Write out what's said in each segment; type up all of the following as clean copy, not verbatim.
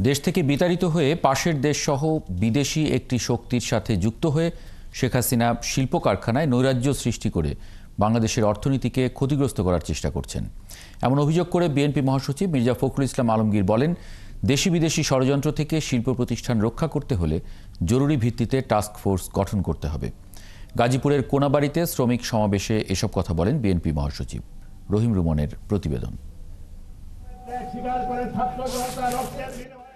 দেশ থেকে বিতাড়িত হয়ে পাশের দেশসহ বিদেশি একটি শক্তির সাথে যুক্ত হয়ে শেখ হাসিনা শিল্প কারখানায় নৈরাজ্য সৃষ্টি করে বাংলাদেশের অর্থনীতিকে ক্ষতিগ্রস্ত করার চেষ্টা করছেন। এমন অভিযোগ করে বিএনপি মহাসচিব মির্জা ফখরুল ইসলাম আলমগীর বলেন, দেশি বিদেশি ষড়যন্ত্র থেকে শিল্প প্রতিষ্ঠান রক্ষা করতে হলে জরুরি ভিত্তিতে টাস্ক ফোর্স গঠন করতে হবে। গাজীপুরের কোনাবাড়িতে শ্রমিক সমাবেশে এসব কথা বলেন বিএনপি মহাসচিব। রহিম রুমনের প্রতিবেদন।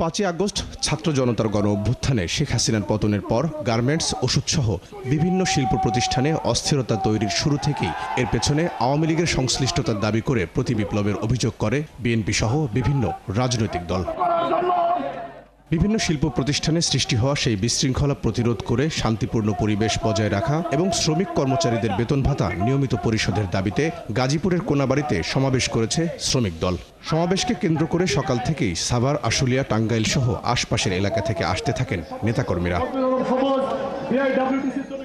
5 আগস্ট ছাত্র জনতার গণ অভ্যুত্থানে শেখ হাসিনার পতনের পর গার্মেন্টস, ওষুধসহ বিভিন্ন শিল্প প্রতিষ্ঠানে অস্থিরতা তৈরির শুরু থেকেই এর পেছনে আওয়ামী লীগের সংশ্লিষ্টতার দাবি করে প্রতিবিপ্লবের অভিযোগ করে বিএনপি সহ বিভিন্ন রাজনৈতিক দল। বিভিন্ন শিল্প প্রতিষ্ঠানে সৃষ্টি হওয়া সেই বিশৃঙ্খলা প্রতিরোধ করে শান্তিপূর্ণ পরিবেশ বজায় রাখা এবং শ্রমিক কর্মচারীদের বেতন ভাতা নিয়মিত পরিশোধের দাবিতে গাজীপুরের কোনাবাড়িতে সমাবেশ করেছে শ্রমিক দল। সমাবেশকে কেন্দ্র করে সকাল থেকেই সাভার, আশুলিয়া, টাঙ্গাইল সহ আশপাশের এলাকা থেকে আসতে থাকেন নেতাকর্মীরা।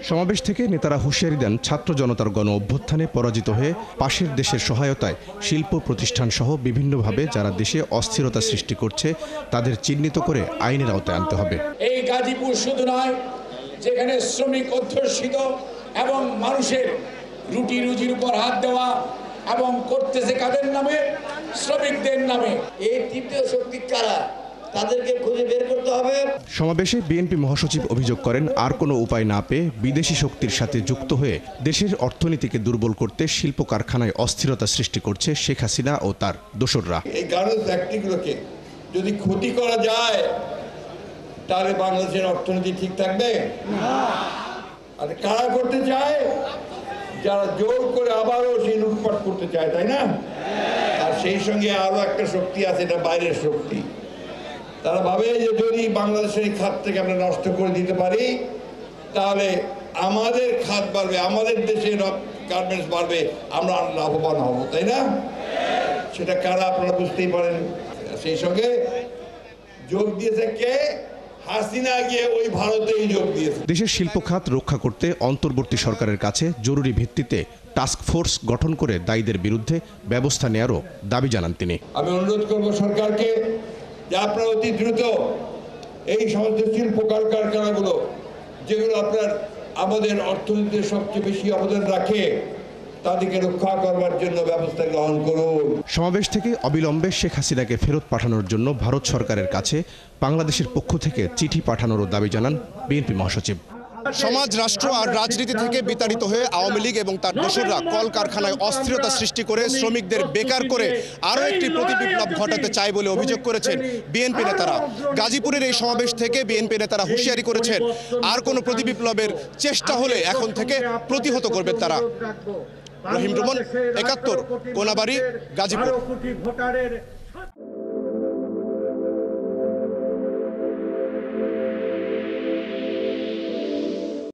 সমাবেশ থেকে নেতারা হুঁশিয়ারি দেন, ছাত্র জনতার গণ অভ্যুত্থানে পরাজিত হয়ে পাশের দেশের সহায়তায় শিল্প প্রতিষ্ঠান সহ বিভিন্নভাবে যারা দেশে অস্থিরতা সৃষ্টি করছে তাদের চিহ্নিত করে আইনের আওতায় আনতে হবে। এই গাজীপুর শুধু নয়, যেখানে শ্রমিক অধ্যুষিত এবং মানুষের রুটি রুজির উপর হাত দেওয়া এবং করতেছে কাদের নামে? শ্রমিকদের নামে। এই তৃতীয় শক্তি কারা, তাদেরকে খুঁজে বের করতে হবে। সমাবেশে বিএনপি মহাসচিব অভিযোগ করেন, আর কোনো উপায় না পেয়ে বিদেশি শক্তির সাথে যুক্ত হয়ে দেশের অর্থনীতিকে দুর্বল করতে শিল্প কারখানায় অস্থিরতা সৃষ্টি করছে শেখ হাসিনা ও তার দোসররা। এই গার্মেন্টস ফ্যাক্টরিগুলোকে যদি ক্ষতি করা যায় তাহলে বাংলাদেশের অর্থনীতি ঠিক থাকবে না। আর কারা করতে চায়? যারা জোর করে আবারও সেই লুটপাট করতে চায়, তাই না? আর সেই সঙ্গে আরো একটা শক্তি আছে, এটা বাইরের শক্তি। তারা ভাবে যে যদি বাংলাদেশের এই খাত থেকে আমরা নষ্ট করে দিতে পারি তাহলে আমাদের খাত বাড়বে, আমাদের দেশের গার্মেন্টস বাড়বে, আমরা লাভবান হব, তাই না? সেটা কারা আপনারা বুঝতেই পারেন। সেই সঙ্গে যোগ দিয়েছে কে? হাসিনা গিয়ে ওই ভারতেই যোগ দিয়েছে। দেশের শিল্প খাত রক্ষা করতে অন্তর্বর্তী সরকারের কাছে জরুরি ভিত্তিতে টাস্ক ফোর্স গঠন করে দায়ীদের বিরুদ্ধে ব্যবস্থা নেওয়ারও দাবি জানান তিনি। আমি অনুরোধ করব সরকারকে যে আপনারা অতি দ্রুত এই সমস্ত শিল্প কারখানাগুলো যেগুলো আপনার আমাদের অর্থনীতিতে সবচেয়ে বেশি অবদান রাখে তাদেরকে রক্ষা করবার জন্য ব্যবস্থা গ্রহণ করুন। সমাবেশ থেকে অবিলম্বে শেখ হাসিনাকে ফেরত পাঠানোর জন্য ভারত সরকারের কাছে বাংলাদেশের পক্ষ থেকে চিঠি পাঠানোরও দাবি জানান বিএনপি মহাসচিব। সমাজ, রাষ্ট্র আর রাজনীতি থেকে বিতাড়িত হয়ে আওয়ামী লীগ এবং তার দোসররা কলকারখানায় অস্থিরতা সৃষ্টি করে শ্রমিকদের বেকার করে আরও একটি প্রতিবিপ্লব ঘটাতে চায় বলে অভিযোগ করেছেন বিএনপি নেতারা। গাজীপুরের এই সমাবেশ থেকে বিএনপি নেতারা হুঁশিয়ারি করেছেন, আর কোনো প্রতিবিপ্লবের চেষ্টা হলে এখন থেকে প্রতিহত করবেন তারা। রহিম রুমন, ৭১, কোনাবাড়ি, গাজীপুর।